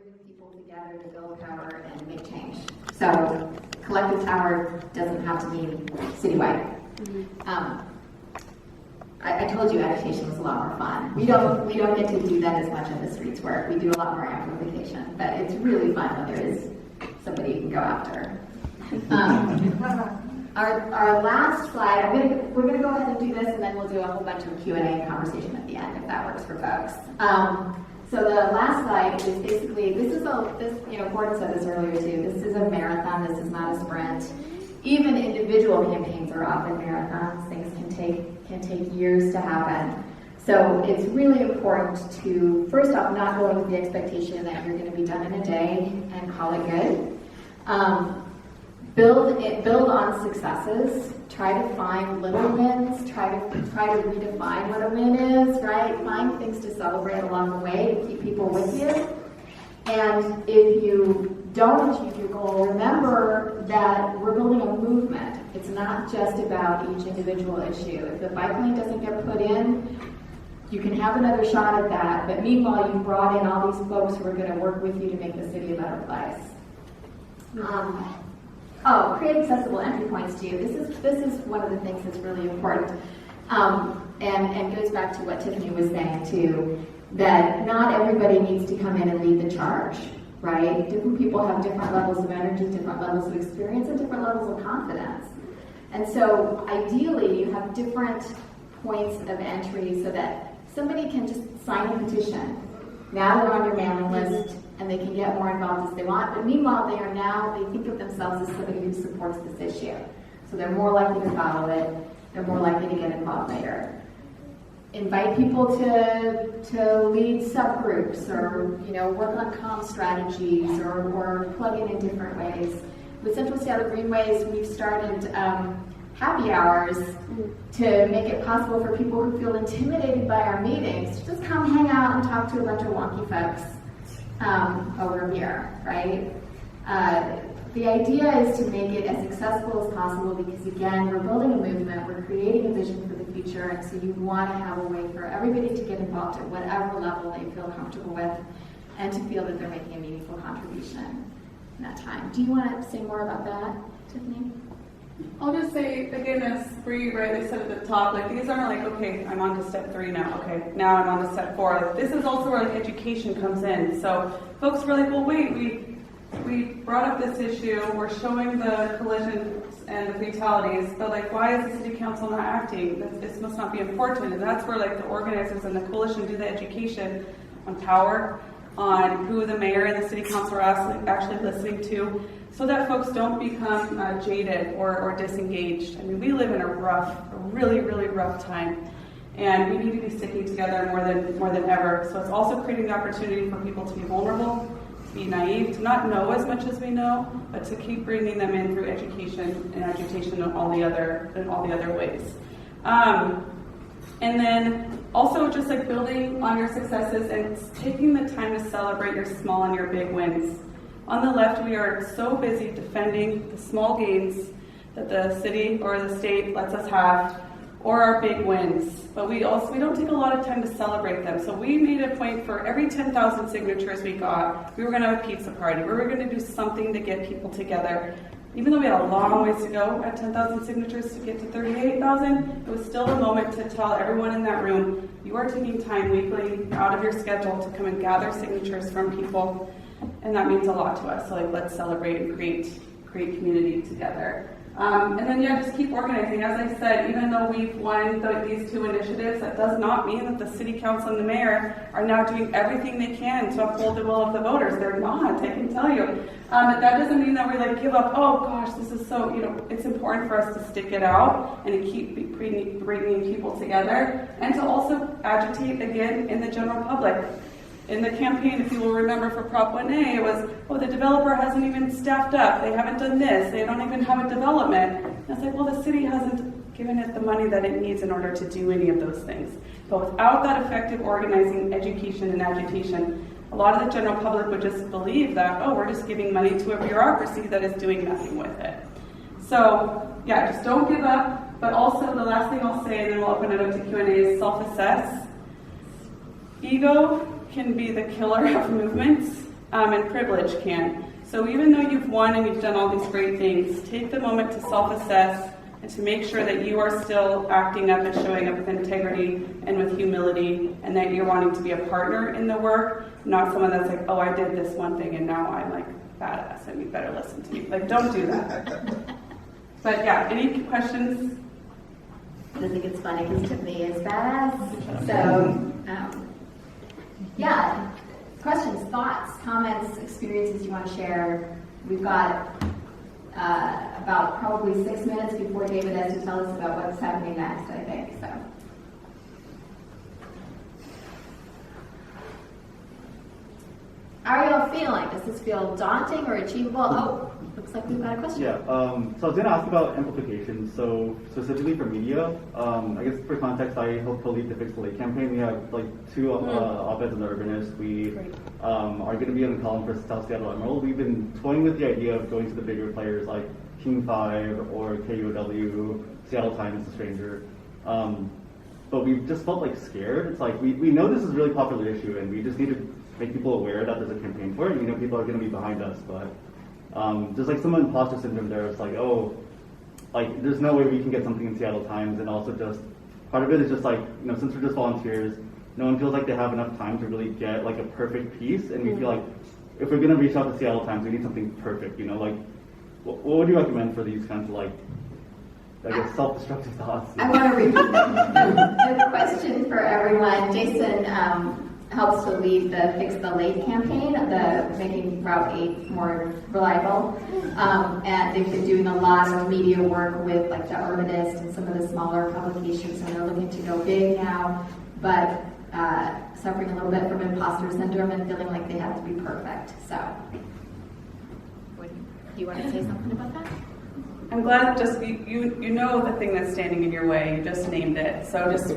bringing people together to build power and make change. So collective power doesn't have to mean citywide. I told you agitation was a lot more fun. We don't get to do that as much in the streets work. We do a lot more amplification, but it's really fun when there is somebody you can go after. Our last slide, we're gonna go ahead and do this, and then we'll do a whole bunch of Q&A and conversation at the end, if that works for folks. So the last slide is basically, Gordon said this earlier too, this is a marathon, this is not a sprint. Even individual campaigns are often marathons. Things can take years to happen. So it's really important to, first off, not go in with the expectation that you're going to be done in a day and call it good. Build on successes. Try to find little wins. Try to redefine what a win is. Right? Find things to celebrate along the way to keep people with you. And if you don't achieve your goal, remember that we're building a movement. It's not just about each individual issue. If the bike lane doesn't get put in, you can have another shot at that, but meanwhile you brought in all these folks who are going to work with you to make the city a better place. Create accessible entry points too. This is one of the things that's really important, and goes back to what Tiffani was saying too, that not everybody needs to come in and lead the charge, right? Different people have different levels of energy, different levels of experience, and different levels of confidence. And so ideally you have different points of entry so that somebody can just sign a petition. Now they're on your mailing list and they can get more involved as they want, but meanwhile they think of themselves as somebody who supports this issue. So they're more likely to follow it, they're more likely to get involved later. Invite people to lead subgroups or work on comm strategies or plug in different ways. With Central Seattle Greenways, we've started happy hours to make it possible for people who feel intimidated by our meetings to just come hang out and talk to a bunch of wonky folks over here, right? The idea is to make it as accessible as possible because, again, we're building a movement, we're creating a vision for the future, and so you want to have a way for everybody to get involved at whatever level they feel comfortable with and to feel that they're making a meaningful contribution in that time. Do you want to say more about that, Tiffani? I'll just say, again, as Brie rightly said at the top, these aren't okay, I'm on to step 3 now, okay, now I'm on to step 4. This is also where education comes in. So folks were well, wait, we brought up this issue, we're showing the collisions and the fatalities, but why is the city council not acting? This must not be important. And that's where the organizers and the coalition do the education on power, on who the mayor and the city council are actually listening to, so that folks don't become jaded or disengaged. I mean, we live in a really, really rough time, and we need to be sticking together more than ever. So it's also creating the opportunity for people to be vulnerable, to be naive, to not know as much as we know, but to keep bringing them in through education and agitation and all the other ways. And then also just building on your successes and taking the time to celebrate your small and your big wins. On the left, we are so busy defending the small gains that the city or the state lets us have, or our big wins. But we don't take a lot of time to celebrate them. So we made a point for every 10,000 signatures we got, we were going to have a pizza party. We were going to do something to get people together. Even though we had a long ways to go at 10,000 signatures to get to 38,000, it was still the moment to tell everyone in that room, you are taking time weekly out of your schedule to come and gather signatures from people. And that means a lot to us. So let's celebrate and create community together. And then just keep organizing. As I said, even though we've won these 2 initiatives, that does not mean that the city council and the mayor are now doing everything they can to uphold the will of the voters. They're not, I can tell you. But that doesn't mean that we give up, oh gosh, this is so, it's important for us to stick it out and to keep bringing people together and to also agitate again in the general public. In the campaign, if you will remember for Prop 1A, it was, the developer hasn't even staffed up, they haven't done this, they don't even have a development. And it's the city hasn't given it the money that it needs in order to do any of those things. But without that effective organizing, education, and agitation, a lot of the general public would just believe that, we're just giving money to a bureaucracy that is doing nothing with it. So, just don't give up, but also the last thing I'll say, and then we'll open it up to Q&A, is self-assess. Ego can be the killer of movements, and privilege can't. So even though you've won and you've done all these great things, take the moment to self-assess and to make sure that you are still acting up and showing up with integrity and with humility, and that you're wanting to be a partner in the work, not someone that's like, oh, I did this one thing and now I'm like badass and you better listen to me. Like, don't do that. But yeah, any questions? I think it's funny because Tiffany is badass. So, yeah, questions, thoughts, comments, experiences you want to share. We've got about probably 6 minutes before David has to tell us about what's happening next, I think. So, how are y'all feeling? Does this feel daunting or achievable? Oh, looks like we've got a question. Yeah, so I was going to ask about amplification. So specifically for media, I guess for context, I helped co-lead the Fix the Lake campaign. We have like 2 op-eds in the Urbanist. We are going to be on the column for South Seattle Emerald. We've been toying with the idea of going to the bigger players like King 5 or KUOW, Seattle Times, The Stranger. But we've just felt like scared. It's like we know this is a really popular issue and we just need to make people aware that there's a campaign for it. You know, people are going to be behind us, but there's like some imposter syndrome there. It's like, oh, like there's no way we can get something in Seattle Times, and also just part of it is just like, you know, since we're just volunteers, no one feels like they have enough time to really get like a perfect piece, and we feel like if we're going to reach out to Seattle Times, we need something perfect. You know, like what would you recommend for these kinds of like, I guess, self-destructive thoughts? I want to repeat the question for everyone. Jason helps to lead the Fix the Lake campaign, the making Route 8 more reliable. And they've been doing a lot of media work with like the Urbanist and some of the smaller publications, and they're looking to go big now, but suffering a little bit from imposter syndrome and feeling like they have to be perfect. So, do you want to say something about that? I'm glad just you know the thing that's standing in your way. You just named it. So just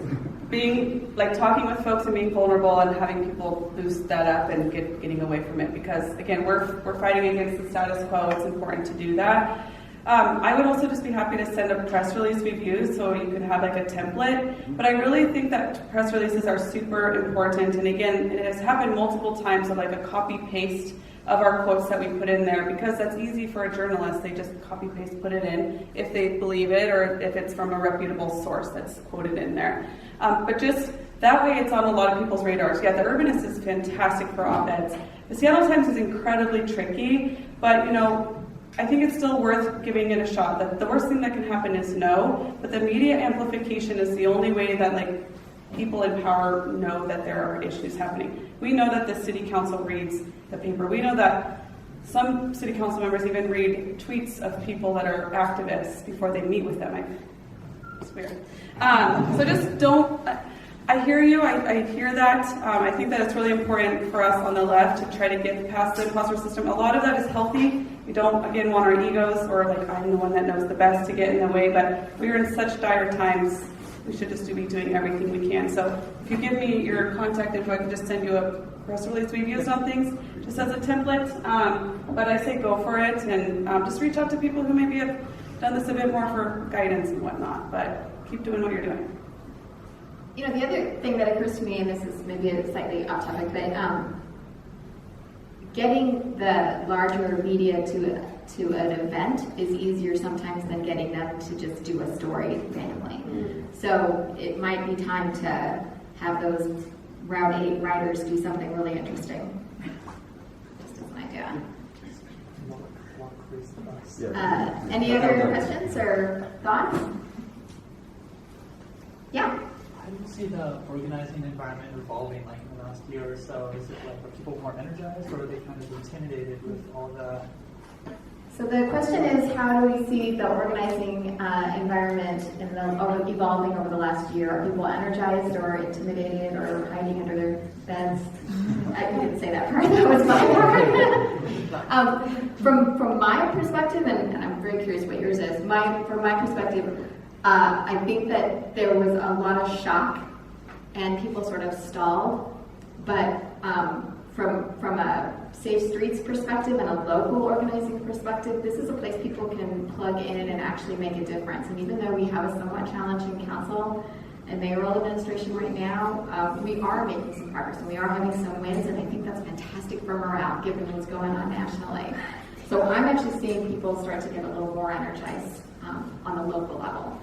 being like talking with folks and being vulnerable and having people boost that up and getting away from it, because again we're fighting against the status quo. It's important to do that. I would also just be happy to send a press release we've used so you could have like a template, but I really think that press releases are super important, and again it has happened multiple times of like a copy paste of our quotes that we put in there, because that's easy for a journalist. They just copy paste, put it in if they believe it or if it's from a reputable source that's quoted in there. But just that way it's on a lot of people's radars. Yeah, the Urbanist is fantastic for op-eds. The Seattle Times is incredibly tricky, but you know, I think it's still worth giving it a shot. The worst thing that can happen is no, but the media amplification is the only way that like people in power know that there are issues happening. We know that the city council reads the paper. We know that some city council members even read tweets of people that are activists before they meet with them. It's weird. So just don't, I hear you, I hear that. I think that it's really important for us on the left to try to get past the imposter system. A lot of that is healthy. We don't, again, want our egos or like I'm the one that knows the best to get in the way, but we are in such dire times. We should just be doing everything we can. So if you give me your contact info, I can just send you a press release we've used on things just as a template. But I say go for it, and just reach out to people who maybe have done this a bit more for guidance and whatnot. But keep doing what you're doing. You know, the other thing that occurs to me, and this is maybe a slightly off topic, but getting the larger media to an event is easier sometimes than getting them to just do a story randomly. So it might be time to have those Route 8 writers do something really interesting. Just as an idea. Any other questions or thoughts? Yeah. How do you see the organizing environment evolving like in the last year or so? Is it like, are people more energized, or are they kind of intimidated with all the... So the question is, how do we see the organizing environment evolving over the last year? Are people energized or intimidated or hiding under their beds? I didn't say that part. That was my part. From my perspective, and I'm very curious what yours is. From my perspective, I think that there was a lot of shock and people sort of stalled. But from a Safe Streets perspective and a local organizing perspective, this is a place people can plug in and actually make a difference. And even though we have a somewhat challenging council and mayoral administration right now, we are making some progress and we are having some wins, and I think that's fantastic for morale given what's going on nationally. So I'm actually seeing people start to get a little more energized on the local level.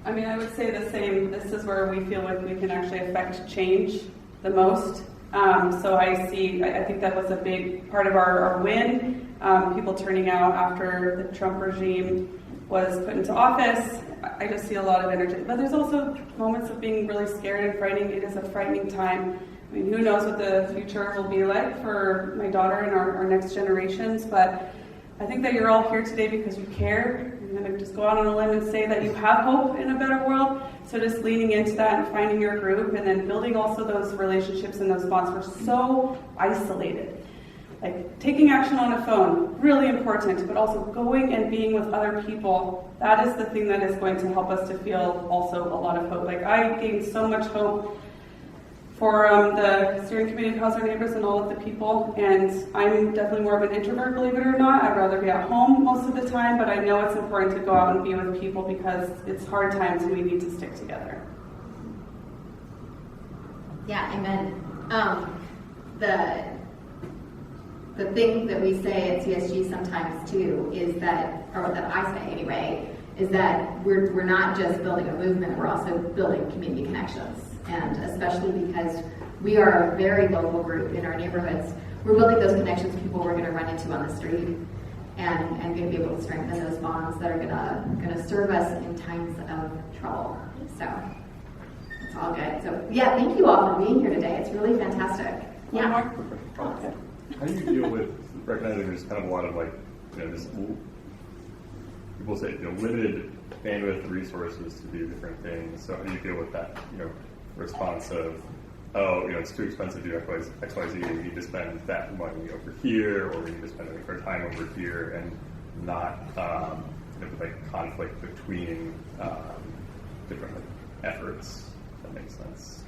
I mean, I would say the same. This is where we feel like we can actually affect change the most. So I think that was a big part of our win. People turning out after the Trump regime was put into office. I just see a lot of energy. But there's also moments of being really scared and frightening. It is a frightening time. I mean, who knows what the future will be like for my daughter and our next generations. But I think that you're all here today because you care. I'm going to just go out on a limb and say that you have hope in a better world. So just leaning into that and finding your group and then building also those relationships and those bonds. We're so isolated. Like taking action on a phone, really important, but also going and being with other people. That is the thing that is going to help us to feel also a lot of hope. Like I gained so much hope for the steering committee of House Our Neighbors and all of the people, and I'm definitely more of an introvert, believe it or not. I'd rather be at home most of the time, but I know it's important to go out and be with people because it's hard times and we need to stick together. Yeah, amen. The thing that we say at CSG sometimes too is that, or that I say anyway, is that we're not just building a movement, we're also building community connections. And especially because we are a very local group in our neighborhoods, we're building those connections, people we're going to run into on the street, and going to be able to strengthen those bonds that are going to serve us in times of trouble. So it's all good. So yeah, thank you all for being here today. It's really fantastic. Yeah. How do you deal with recognizing there's kind of a lot of this people say limited bandwidth resources to do different things. So how do you deal with that response of it's too expensive to do XYZ, we need to spend that money over here, or we need to spend our time over here, and not conflict between different efforts. If that makes sense.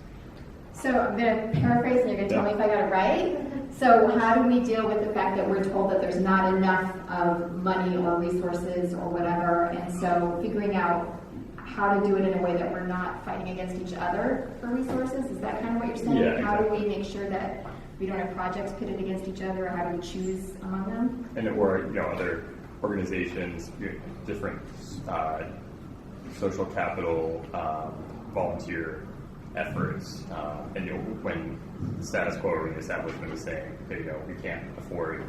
So I'm going to paraphrase and you're going to tell me if I got it right. So how do we deal with the fact that we're told that there's not enough of money or resources or whatever, and so figuring out how to do it in a way that we're not fighting against each other for resources? Is that kind of what you're saying? Yeah, How exactly. do we make sure that we don't have projects pitted against each other, or how do we choose among them? And or other organizations, different social capital, volunteer efforts, and when the status quo or the establishment is saying, we can't afford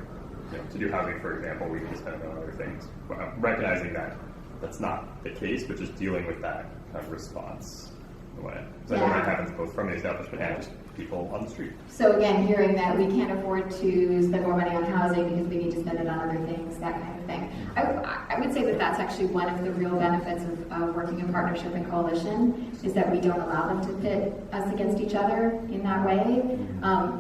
to do housing, for example, we need to spend it on other things. Recognizing that that's not the case, but just dealing with that kind of response. So I know that happens both from the establishment and just people on the street. So again, hearing that we can't afford to spend more money on housing because we need to spend it on other things, that kind of thing. I would say that that's actually one of the real benefits of working in partnership and coalition, is that we don't allow them to pit us against each other in that way.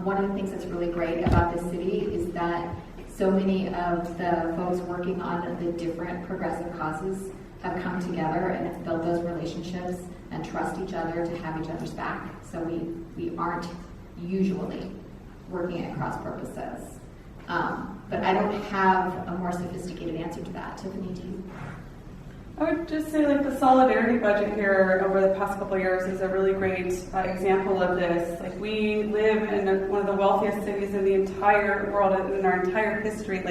One of the things that's really great about this city is that so many of the folks working on the different progressive causes have come together and have built those relationships and trust each other to have each other's back. So we aren't usually working at cross purposes. But I don't have a more sophisticated answer to that. Tiffany, do you? I would just say the solidarity budget here over the past couple of years is a really great example of this. We live in one of the wealthiest cities in the entire world, in our entire history.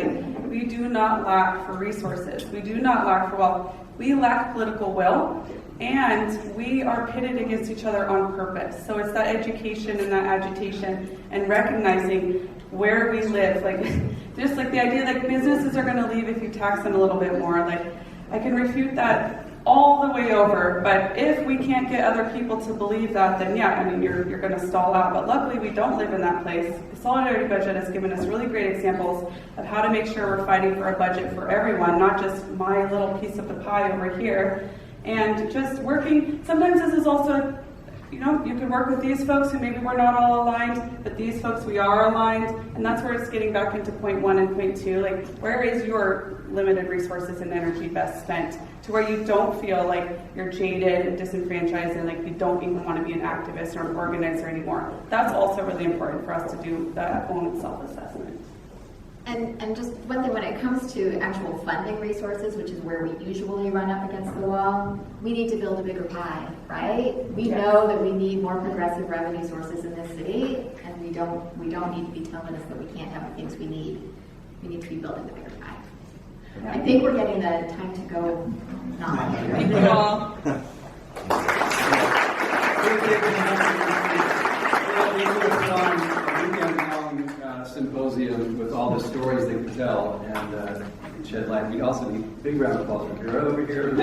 We do not lack for resources. We do not lack for wealth. We lack political will, and we are pitted against each other on purpose. So it's that education and that agitation and recognizing where we live. Just the idea that businesses are going to leave if you tax them a little bit more. I can refute that all the way over, but if we can't get other people to believe that, then you're going to stall out. But luckily, we don't live in that place. The Solidarity Budget has given us really great examples of how to make sure we're fighting for a budget for everyone, not just my little piece of the pie over here. And just working, sometimes this is also, you can work with these folks who maybe we're not all aligned, but these folks we are aligned, and that's where it's getting back into point one and point two. Where is your limited resources and energy best spent to where you don't feel like you're jaded and disenfranchised and you don't even want to be an activist or an organizer anymore? That's also really important for us to do that own self-assessment. And just one thing, when it comes to actual funding resources, which is where we usually run up against the wall, we need to build a bigger pie, right? We know that we need more progressive revenue sources in this city, and we don't need to be telling us that we can't have the things we need. We need to be building the bigger pie. I think we're getting the time to go nod here. Thank you all. Symposium with all the stories they could tell and shed light. We also need a big round of applause for Kira over here, who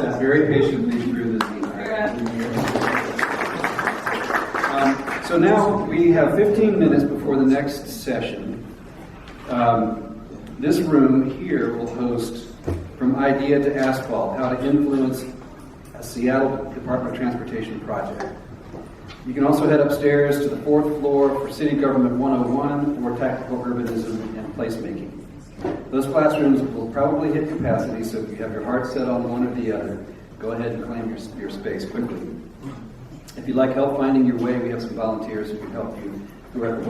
sat very patiently through this meeting. So now we have 15 minutes before the next session. This room here will host From Idea to Asphalt, How to Influence a Seattle Department of Transportation Project. You can also head upstairs to the 4th floor for City Government 101 or Tactical Urbanism and Placemaking. Those classrooms will probably hit capacity, so if you have your heart set on one or the other, go ahead and claim your space quickly. If you'd like help finding your way, we have some volunteers who can help you throughout the